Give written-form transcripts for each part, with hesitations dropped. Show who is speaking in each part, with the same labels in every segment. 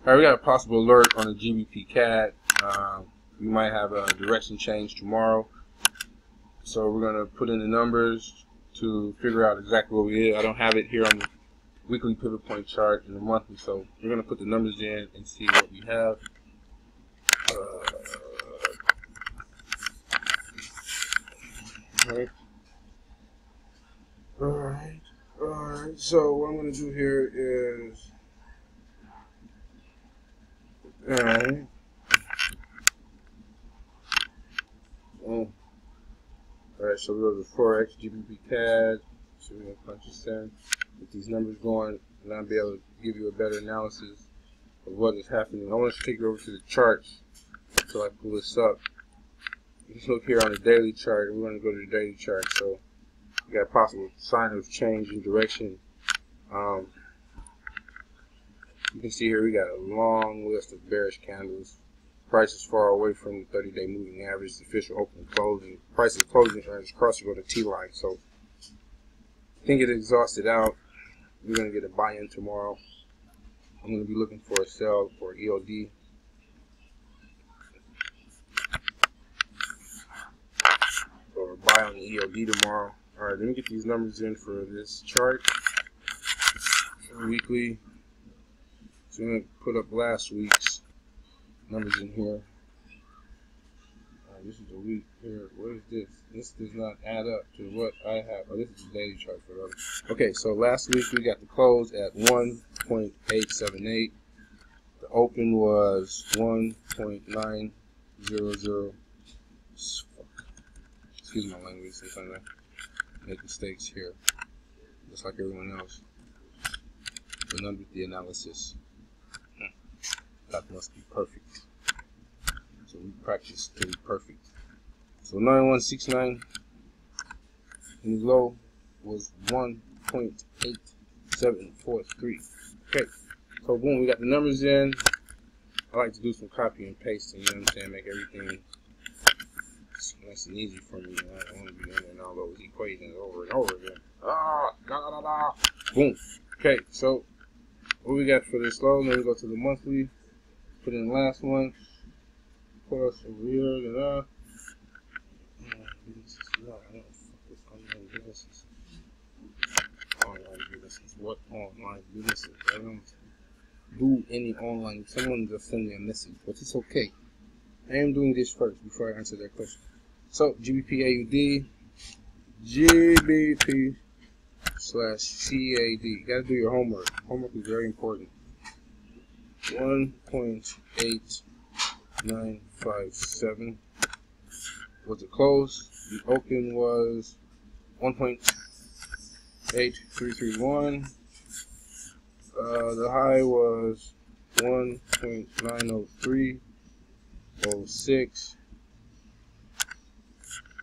Speaker 1: Alright, we got a possible alert on the GBP CAD. We might have a direction change tomorrow. So we're going to put in the numbers to figure out exactly what we did. I don't have it here on the weekly pivot point chart and the monthly, so we're going to put the numbers in and see what we have. Alright. So what I'm going to do here is, alright. Alright, so we go to the Forex GBP CAD. So we're going to punch this in, get these numbers going, and I'll be able to give you a better analysis of what is happening. I want to take you over to the charts until I pull this up. Just look here on the daily chart. We're going to go to the daily chart. So we got a possible sign of change in direction. You can see here we got a long list of bearish candles. Price is far away from the 30-day moving average, the official open and closing. Price is closing as across to go to T-line. So I think it exhausted out. We're going to get a buy-in tomorrow. I'm going to be looking for a sell for EOD. Or a buy on the EOD tomorrow. Alright, let me get these numbers in for this chart. Weekly. So I'm going to put up last week's numbers in here. Alright, this is the week here. What is this? This does not add up to what I have. Oh, this is the daily chart for those. Okay, so last week we got the close at 1.878. The open was 1.900. Excuse my language, sometimes I make mistakes here, just like everyone else. But none with the analysis. That must be perfect. So we practice to be perfect. So 9169 and the low was 1.8743. Okay, so boom, we got the numbers in. I like to do some copy and pasting, you know what I'm saying, make everything nice and easy for me. I don't want to be in all those equations over and over again. Boom. Okay, so what we got for this low? Then we go to the monthly. Put in the last one. Put us over here. Online businesses. Online businesses. What online businesses? I don't do any online. Someone just send me a message, but it's okay. I am doing this first before I answer that question. So GBP AUD, GBP /CAD. You gotta do your homework. Homework is very important. 1.8957 was the close. The open was 1.8331. The high was 1.90306.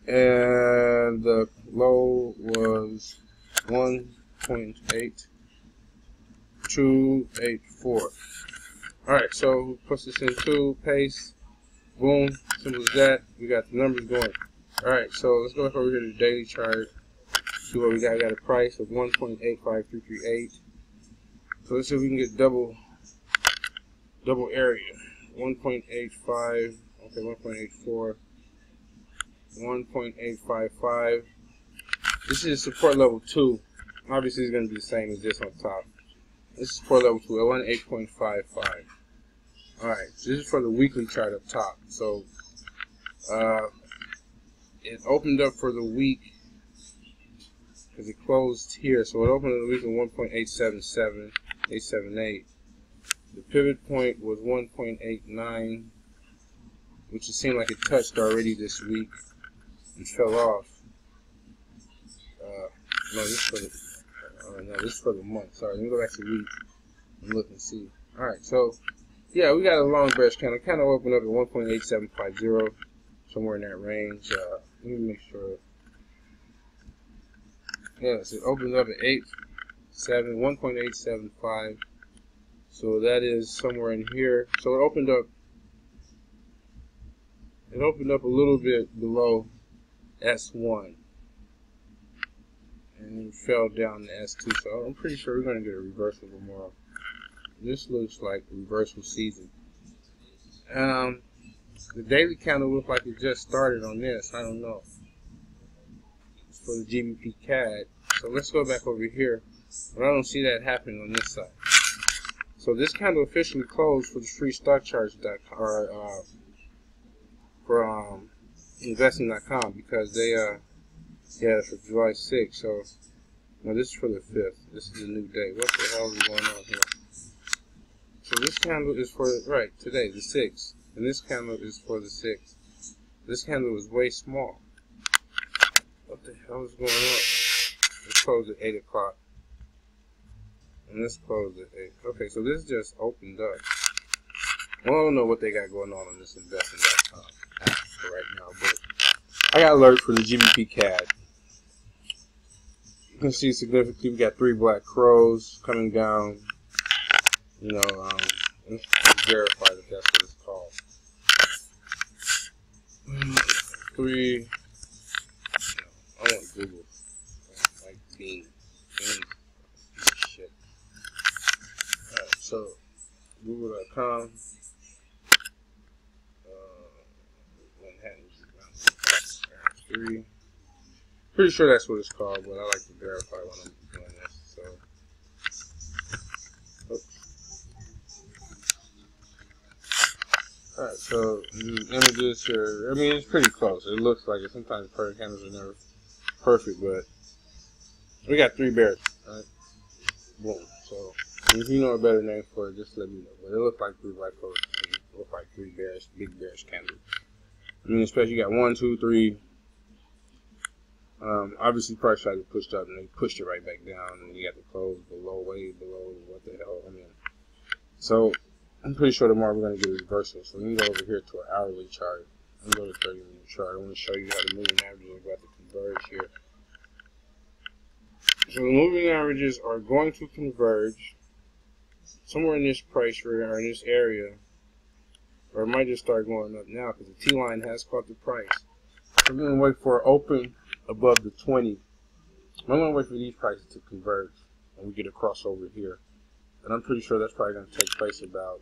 Speaker 1: And the low was 1.8284. Alright, so push this into paste. Boom. Simple as that. We got the numbers going. Alright, so let's go over here to the daily chart. See what we got. We got a price of 1.85338. So let's see if we can get double area. 1.85. Okay, 1.84. 1.855. This is support level 2. Obviously, it's going to be the same as this on top. This is support level 2 at 1.8.55. Alright, so this is for the weekly chart up top. So, it opened up for the week because it closed here. So it opened in the week at 1.877, 878. The pivot point was 1.89, which it seemed like it touched already this week and fell off. No, this is for the month. Sorry, let me go back to the week and look and see. Alright, so yeah, we got a long bearish candle. Kind of opened up at 1.8750, somewhere in that range. Let me make sure. Yes, it opened up at 1.875. So that is somewhere in here. So it opened up a little bit below S1. And fell down to S2, so I'm pretty sure we're going to get a reversal tomorrow. this looks like reversal season. The daily candle looks like it just started on this. I don't know. It's for the GBP CAD. So let's go back over here. But I don't see that happening on this side. So this candle officially closed for the free stock charts.com or for investing.com because they yeah, for July 6th. So no, this is for the 5th. This is a new day. What the hell is going on here? So this candle is for today, the 6th, and this candle is for the 6th. This candle is way small. What the hell is going on? It's closed at 8 o'clock. And this closed at 8. Okay, so this just opened up. Well, I don't know what they got going on this investing.com app for right now, but I got alert for the GBP CAD. You can see significantly we got 3 black crows coming down. You know, let's verify that that's what it's called. 3. I want Google. Like bean. Shit. Alright, so Google.com. Manhattan. 3. Pretty sure that's what it's called, but I like to verify when I'm doing this. So, alright, so images here. I mean, it's pretty close. It looks like it. Sometimes perfect candles are never perfect, but we got 3 bears. Alright, boom. So, if you know a better name for it, just let me know. But it looks like 3 black crows. It looks like 3 bears, big bears candles. I mean, especially you got 1, 2, 3. Obviously, price tried to push up, and they pushed it right back down, and you got the close below, way below. What the hell? I mean, so I'm pretty sure tomorrow we're going to get a reversal. So let me go over here to an hourly chart. Let me go to 30-minute chart. I want to show you how the moving averages are about to converge here. So the moving averages are going to converge somewhere in this price range or in this area, or it might just start going up now because the T line has caught the price. So we're going to wait for an open above the 20. I'm going to wait for these prices to converge and we get a crossover here. And I'm pretty sure that's probably going to take place about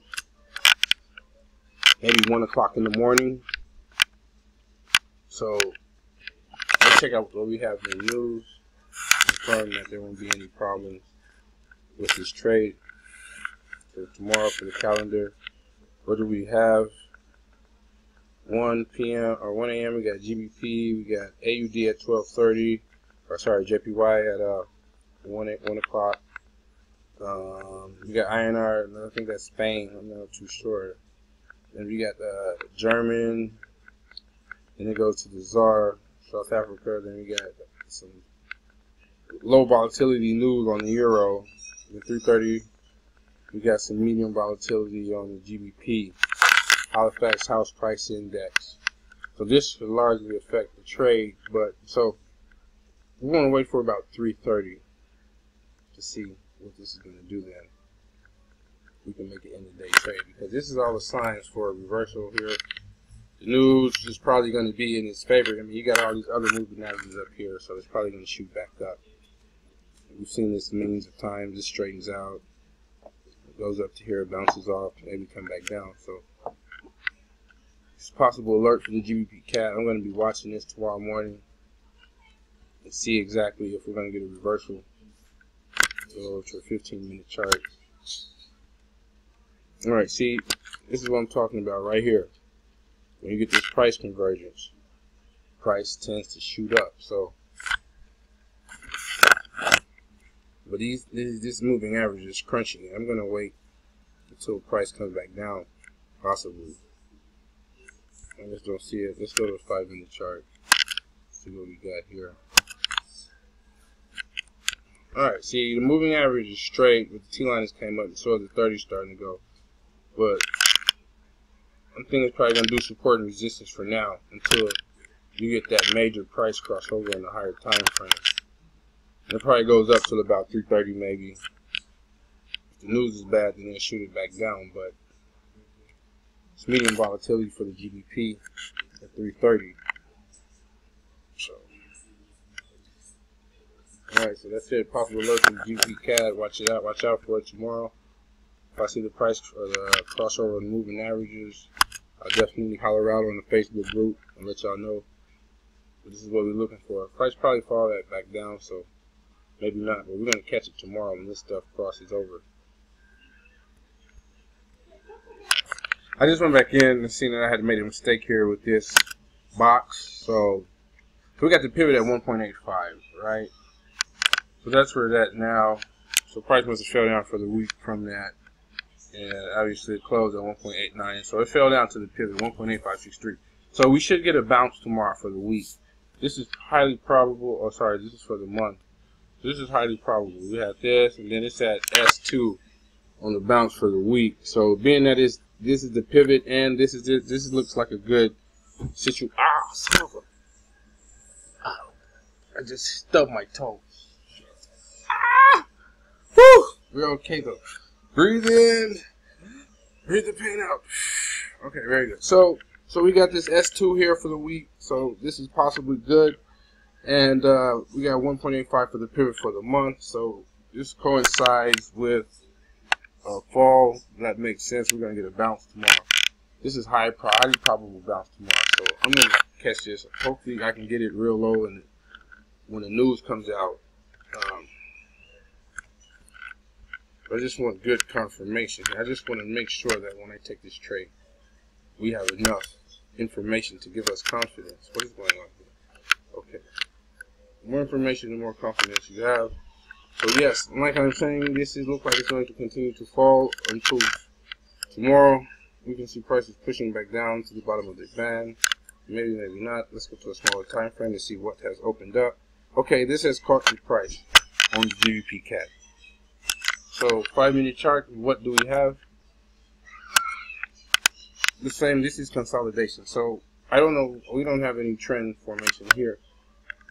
Speaker 1: maybe 1 o'clock in the morning. So let's check out what we have in the news. Confirm that there won't be any problems with this trade. For tomorrow for the calendar, what do we have? 1 p.m. or 1 a.m. we got GBP, we got AUD at 12:30, or sorry, JPY at 1 o'clock. We got INR, and I think that's Spain. I'm not too sure. Then we got German. Then it goes to the ZAR, South Africa. Then we got some low volatility news on the euro. At 3:30, we got some medium volatility on the GBP. Halifax House Price Index. So this should largely affect the trade, but so we want to wait for about 3:30 to see what this is going to do. Then we can make an end of day trade because this is all the signs for a reversal here. The news is probably going to be in its favor. I mean, you got all these other moving averages up here, so it's probably going to shoot back up. We've seen this millions of times. This straightens out, it goes up to here, bounces off, maybe come back down. So it's a possible alert for the GBP CAD. I'm going to be watching this tomorrow morning and see exactly if we're going to get a reversal. Go to a 15-minute chart. Alright, see, this is what I'm talking about right here. When you get this price convergence, price tends to shoot up. So, but this moving average is crunching. I'm going to wait until price comes back down, possibly. I just don't see it. Let's go to a 5-minute chart. See what we got here. Alright, see, the moving average is straight, but the T-line has came up, and so the 30 is starting to go. But I think it's probably going to do support and resistance for now until you get that major price crossover in the higher time frame. And it probably goes up till about 3:30 maybe. If the news is bad, then they'll shoot it back down, but it's medium volatility for the GBP at 3:30. So, alright, so that's it. Possible alert from GBP CAD. Watch it out. Watch out for it tomorrow. If I see the price for the crossover and moving averages, I'll definitely holler out on the Facebook group and let y'all know. But this is what we're looking for. Price probably fall that back down, so maybe not. But we're gonna catch it tomorrow when this stuff crosses over. I just went back in and seen that I had made a mistake here with this box. So we got the pivot at 1.85, right? So that's where it's at now. So price must have fell down for the week from that. And obviously it closed at 1.89. So it fell down to the pivot, 1.8563. So we should get a bounce tomorrow for the week. This is highly probable. Oh, sorry, this is for the month. This is highly probable. We have this, and then it's at S2 on the bounce for the week. So being that this is the pivot, and this looks like a good situation. Ah, son of a! Ow. I just stubbed my toe. Ah! Whew! We're okay though. Breathe in, breathe the pain out. Okay, very good. So we got this S2 here for the week. So this is possibly good. And we got 1.85 for the pivot for the month. So this coincides with a fall. That makes sense. We're going to get a bounce tomorrow. This is highly probable bounce tomorrow. So I'm going to catch this. Hopefully I can get it real low and when the news comes out. I just want good confirmation. I just want to make sure that when I take this trade, we have enough information to give us confidence. What is going on here? Okay. The more information, the more confidence you have. So yes, like I'm saying, this looks like it's going to continue to fall until tomorrow. We can see prices pushing back down to the bottom of the band. Maybe, maybe not. Let's go to a smaller time frame to see what has opened up. Okay, this has caught the price on the GBP CAD. So 5-minute chart, what do we have? The same. This is consolidation. So I don't know. We don't have any trend formation here,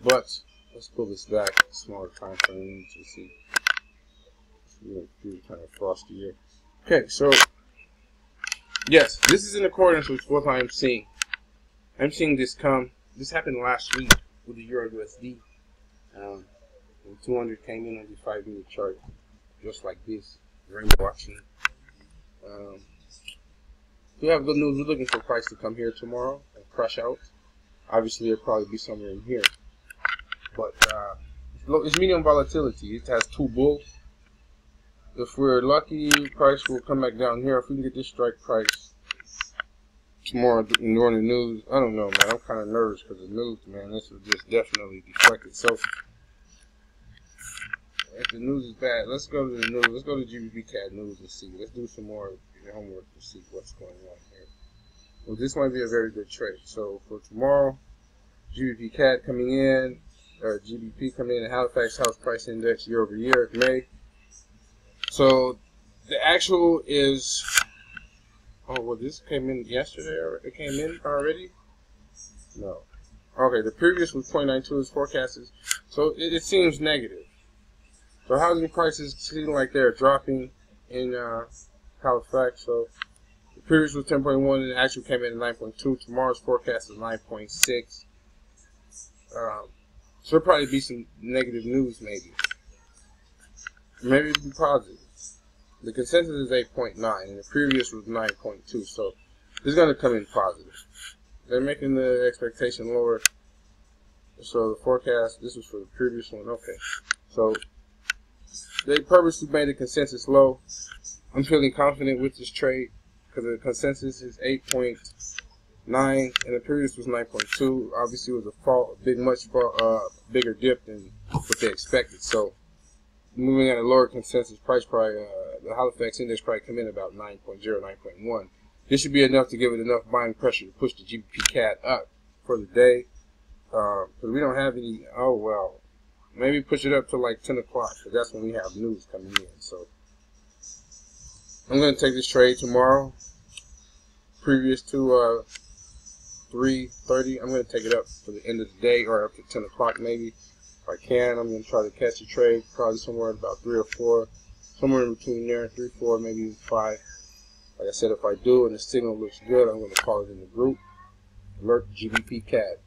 Speaker 1: but let's pull this back, smaller time frame to see. It's kind of frosty here. Okay, so yes, this is in accordance with what I'm seeing. I'm seeing this come. This happened last week with the Euro USD. When 200 came in on the 5-minute chart, just like this, rainbow action. We have good news. We're looking for price to come here tomorrow and crush out. Obviously, it'll probably be somewhere in here. But it's medium volatility. It has 2 bulls. If we're lucky, price will come back down here. If we can get this strike price tomorrow during the news, I don't know, man. I'm kind of nervous because the news, man. This was just definitely deflected. So if the news is bad, let's go to the news. Let's go to GBP CAD news and see. Let's do some more homework to see what's going on here. Well, this might be a very good trade. So for tomorrow, GBP CAD coming in, or GBP coming in, the Halifax House Price Index year over year, May. So the actual is, oh, well, this came in yesterday. It came in already? No. Okay, the previous was 0.92 is forecasted. So it seems negative. So housing prices seem like they're dropping in Halifax. So the previous was 10.1 and the actual came in at 9.2. Tomorrow's forecast is 9.6. So there'll probably be some negative news, maybe. Maybe it'll be positive. The consensus is 8.9 and the previous was 9.2. So it's going to come in positive. They're making the expectation lower. So the forecast, this was for the previous one. Okay. So they purposely made the consensus low. I'm feeling confident with this trade because the consensus is 8.9 and the previous was 9.2. Obviously, it was a fall, much bigger dip than what they expected. So moving at a lower consensus price, probably the Halifax index probably come in about 9.0, 9.1. This should be enough to give it enough buying pressure to push the GBP CAD up for the day. Because we don't have any. Oh well. Maybe push it up to like 10 o'clock, because that's when we have news coming in. So I'm going to take this trade tomorrow. Previous to 3:30, I'm going to take it up to the end of the day, or up to 10 o'clock maybe. If I can, I'm going to try to catch the trade, probably somewhere about 3 or 4. Somewhere in between there, 3, 4, maybe even 5. Like I said, if I do and the signal looks good, I'm going to call it in the group. Alert GBP CAD.